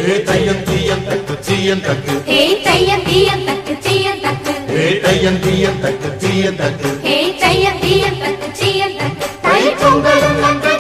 தையம் தீயம் தக்கு தீயம் தக்கு தையம் தீயம் தக்கு தீயம் தக்கு தையம் தீயம் தக்கு தீயம் தக்கு தையம் தீயம் தக்கு தீயம் தக்கு தை பொங்கலும்